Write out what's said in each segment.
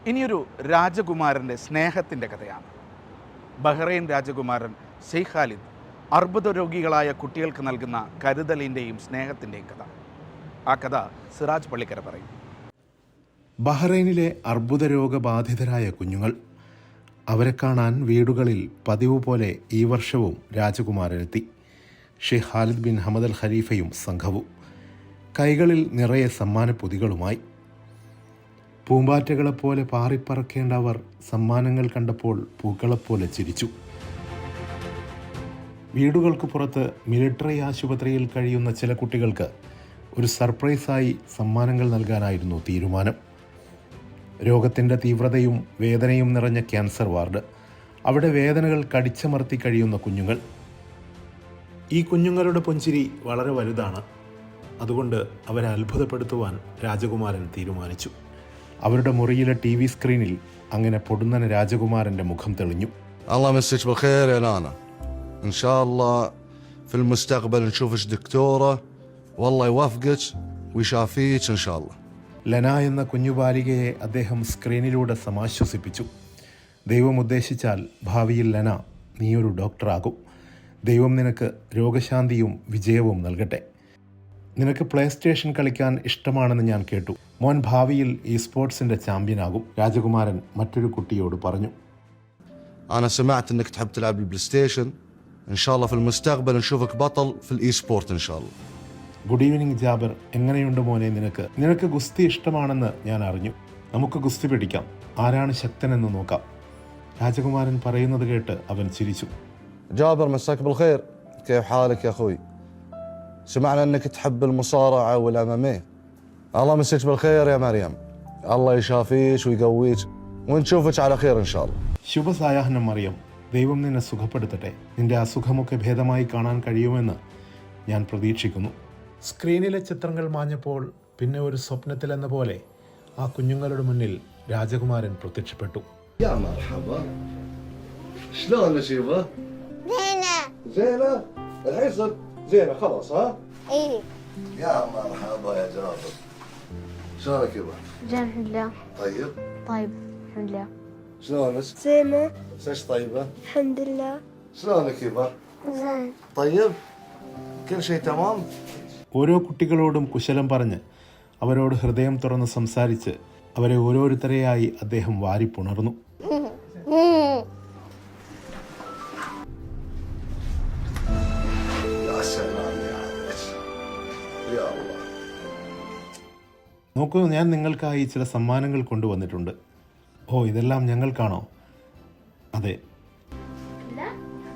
ഇനിയൊരു രാജകുമാരൻ്റെ സ്നേഹത്തിൻ്റെ കഥയാണ്. ബഹ്റൈൻ രാജകുമാരൻ ഷെയ്ഖ് ഖാലിദ് അർബുദ രോഗികളായ കുട്ടികൾക്ക് നൽകുന്ന കരുതലിൻ്റെയും സ്നേഹത്തിൻ്റെയും കഥ. ആ കഥ സിറാജ് പള്ളിക്കര പറയും. ബഹ്റൈനിലെ അർബുദ രോഗബാധിതരായ കുഞ്ഞുങ്ങൾ. അവരെ കാണാൻ വീടുകളിൽ പതിവ് പോലെ ഈ വർഷവും രാജകുമാരനെത്തി. Sheikh Khalid bin Hamad Al ഖലീഫയും സംഘവും കൈകളിൽ നിറയെ സമ്മാനപ്പൊതികളുമായി. പൂമ്പാറ്റകളെപ്പോലെ പാറിപ്പറക്കേണ്ട അവർ സമ്മാനങ്ങൾ കണ്ടപ്പോൾ പൂക്കളെപ്പോലെ ചിരിച്ചു. വീടുകൾക്ക് പുറത്ത് മിലിട്ടറി ആശുപത്രിയിൽ കഴിയുന്ന ചില കുട്ടികൾക്ക് ഒരു സർപ്രൈസായി സമ്മാനങ്ങൾ നൽകാനായിരുന്നു തീരുമാനം. രോഗത്തിൻ്റെ തീവ്രതയും വേദനയും നിറഞ്ഞ ക്യാൻസർ വാർഡ്. അവിടെ വേദനകൾ കടിച്ചമർത്തി കഴിയുന്ന കുഞ്ഞുങ്ങൾ. ഈ കുഞ്ഞുങ്ങളുടെ പുഞ്ചിരി വളരെ വലുതാണ്. അതുകൊണ്ട് അവരെ അത്ഭുതപ്പെടുത്തുവാൻ രാജകുമാരൻ തീരുമാനിച്ചു. അവരുടെ മുറിയിലെ TV സ്ക്രീനിൽ അങ്ങനെ പൊടുന്നനെ രാജകുമാരൻ്റെ മുഖം തെളിഞ്ഞു. الله يمسك بالخير يا لانا. ان شاء الله في المستقبل نشوفك دكتوره والله يوفقك ويشافيك ان شاء الله. ലന എന്ന കുഞ്ഞുബാലികയെ അദ്ദേഹം സ്ക്രീനിലൂടെ സമാശ്വസിപ്പിച്ചു. ദൈവം ഉദ്ദേശിച്ചാൽ ഭാവിയിൽ ലന നീയൊരു ഡോക്ടറാകും. ദൈവം നിനക്ക് രോഗശാന്തിയും വിജയവും നൽകട്ടെ. നിനക്ക് പ്ലേ സ്റ്റേഷൻ കളിക്കാൻ ഇഷ്ടമാണെന്ന് ഞാൻ കേട്ടു. മോൻ ഭാവിയിൽ ഈ സ്പോർട്സിന്റെ ചാമ്പ്യനാകും. രാജകുമാരൻ മറ്റൊരു കുട്ടിയോട് പറഞ്ഞു. انا سمعت انك تحب تلعب البلاي ستيشن. ان شاء الله في المستقبل نشوفك بطل في الاي سبورت ان شاء الله. ഗുഡ് ഈവനിങ് ജാബർ, എങ്ങനെയുണ്ട് മോനെ? നിനക്ക് ഗുസ്തി ഇഷ്ടമാണെന്ന് ഞാൻ അറിഞ്ഞു. നമുക്ക് ഗുസ്തി പിടിക്കാം. ആരാണ് ശക്തനെന്ന് നോക്കാം. രാജകുമാരൻ പറയുന്നത് കേട്ട് അവൻ ചിരിച്ചു. جابر مساك بالخير. كيف حالك يا اخوي؟ سمعنا انك تحب المصارعه والMMA. الله يمسك بالخير يا مريم. الله يشافيك ويقويك ونشوفك على خير ان شاء الله. ശുഭസായാഹ്നം മറിയം. ദൈവം നിന്നെ സുഖപ്പെടുത്തട്ടെ. നിന്റെ അസുഖമൊക്കെ ഭേദമായി കാണാൻ കഴിയുമെന്ന് ഞാൻ പ്രതീക്ഷിക്കുന്നു. സ്ക്രീനിലെ ചിത്രങ്ങൾ മാഞ്ഞപ്പോൾ പിന്നെ ഒരു സ്വപ്നത്തിലെന്ന പോലെ ആ കുഞ്ഞുങ്ങളുടെ മുന്നിൽ രാജകുമാരൻ പ്രത്യക്ഷപ്പെട്ടു. يا مرحبا. شلون نشيبه؟ زينة. زينه؟ الحين صرت زينه خلاص ها؟ ايه. يا مرحبا يا جابر. شلونك يبا؟ زين الحمد لله. طيب؟ طيب الحمد لله. شلونك؟ زينة. ايش طيبه؟ الحمد لله. شلونك يبا؟ زين. طيب؟ كل شيء تمام؟ ഓരോ കുട്ടികളോടും കുശലം പറഞ്ഞ് അവരോട് ഹൃദയം തുറന്ന് സംസാരിച്ച് അവരെ ഓരോരുത്തരെയായി അദ്ദേഹം വാരിപ്പുണർന്നു. يا سلام يا عمك. يا الله. നോക്കൂ, ഞാൻ നിങ്ങൾക്കായി ചില സമ്മാനങ്ങൾ കൊണ്ടുവന്നിട്ടുണ്ട്. ഓ, ഇതെല്ലാം ഞങ്ങൾക്കാണോ? അതെ.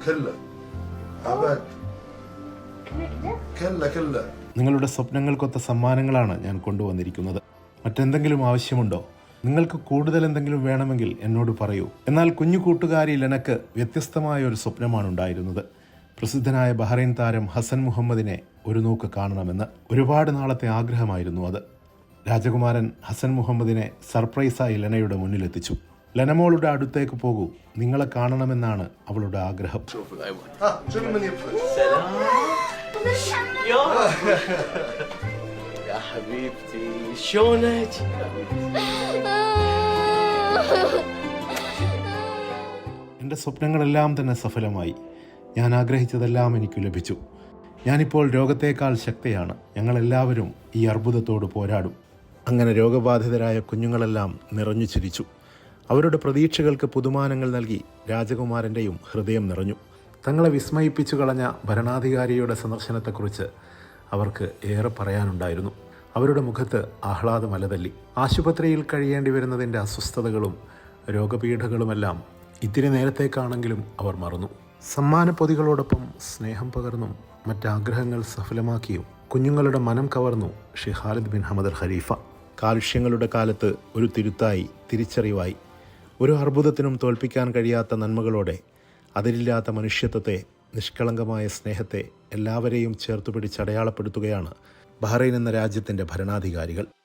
كله ابد كله നിങ്ങളുടെ സ്വപ്നങ്ങൾക്കൊത്ത സമ്മാനങ്ങളാണ് ഞാൻ കൊണ്ടുവന്നിരിക്കുന്നത്. മറ്റെന്തെങ്കിലും ആവശ്യമുണ്ടോ? നിങ്ങൾക്ക് കൂടുതൽ എന്തെങ്കിലും വേണമെങ്കിൽ എന്നോട് പറയൂ. എന്നാൽ കുഞ്ഞു കൂട്ടുകാരി ലെനക്ക് വ്യത്യസ്തമായ ഒരു സ്വപ്നമാണ് ഉണ്ടായിരുന്നത്. പ്രസിദ്ധനായ ബഹ്റൈൻ താരം ഹസൻ മുഹമ്മദിനെ ഒരു നോക്ക് കാണണമെന്ന്. ഒരുപാട് നാളത്തെ ആഗ്രഹമായിരുന്നു അത്. രാജകുമാരൻ ഹസൻ മുഹമ്മദിനെ സർപ്രൈസായി ലെനയുടെ മുന്നിലെത്തിച്ചു. ലെനമോളുടെ അടുത്തേക്ക് പോകൂ, നിങ്ങളെ കാണണമെന്നാണ് അവളുടെ ആഗ്രഹം. ها شنو من يبغى؟ يا حبيبتي شلونك؟ എൻ്റെ സ്വപ്നങ്ങളെല്ലാം തന്നെ സഫലമായി. ഞാൻ ആഗ്രഹിച്ചതെല്ലാം എനിക്ക് ലഭിച്ചു. ഞാനിപ്പോൾ രോഗത്തേക്കാൾ ശക്തയാണ്. ഞങ്ങളെല്ലാവരും ഈ അർബുദത്തോട് പോരാടും. അങ്ങനെ രോഗബാധിതരായ കുഞ്ഞുങ്ങളെല്ലാം നിറഞ്ഞു ചിരിച്ചു. അവരുടെ പ്രതീക്ഷകൾക്ക് പുതുമാനങ്ങൾ നൽകി രാജകുമാരൻ്റെയും ഹൃദയം നിറഞ്ഞു. തങ്ങളെ വിസ്മയിപ്പിച്ചു കളഞ്ഞ ഭരണാധികാരിയുടെ സന്ദർശനത്തെക്കുറിച്ച് അവർക്ക് ഏറെ പറയാനുണ്ടായിരുന്നു. അവരുടെ മുഖത്ത് ആഹ്ലാദം അലതല്ലി. ആശുപത്രിയിൽ കഴിയേണ്ടി വരുന്നതിൻ്റെ അസ്വസ്ഥതകളും രോഗപീഠകളുമെല്ലാം ഇത്തിരി നേരത്തേക്കാണെങ്കിലും അവർ മറന്നു. സമ്മാനപ്പൊതികളോടൊപ്പം സ്നേഹം പകർന്നും മറ്റാഗ്രഹങ്ങൾ സഫലമാക്കിയും കുഞ്ഞുങ്ങളുടെ മനം കവർന്നു Sheikh Khalid bin Hamad Al ഖലീഫ. കാലുഷ്യങ്ങളുടെ കാലത്ത് ഒരു തിരുത്തായി, തിരിച്ചറിവായി, ഒരു അർബുദത്തിനും തോൽപ്പിക്കാൻ കഴിയാത്ത നന്മകളോടെ, അതിരില്ലാത്ത മനുഷ്യത്വത്തെ, നിഷ്കളങ്കമായ സ്നേഹത്തെ എല്ലാവരെയും ചേർത്തുപിടിച്ച് അടയാളപ്പെടുത്തുകയാണ് ബഹ്റൈൻ എന്ന രാജ്യത്തിൻ്റെ ഭരണാധികാരികൾ.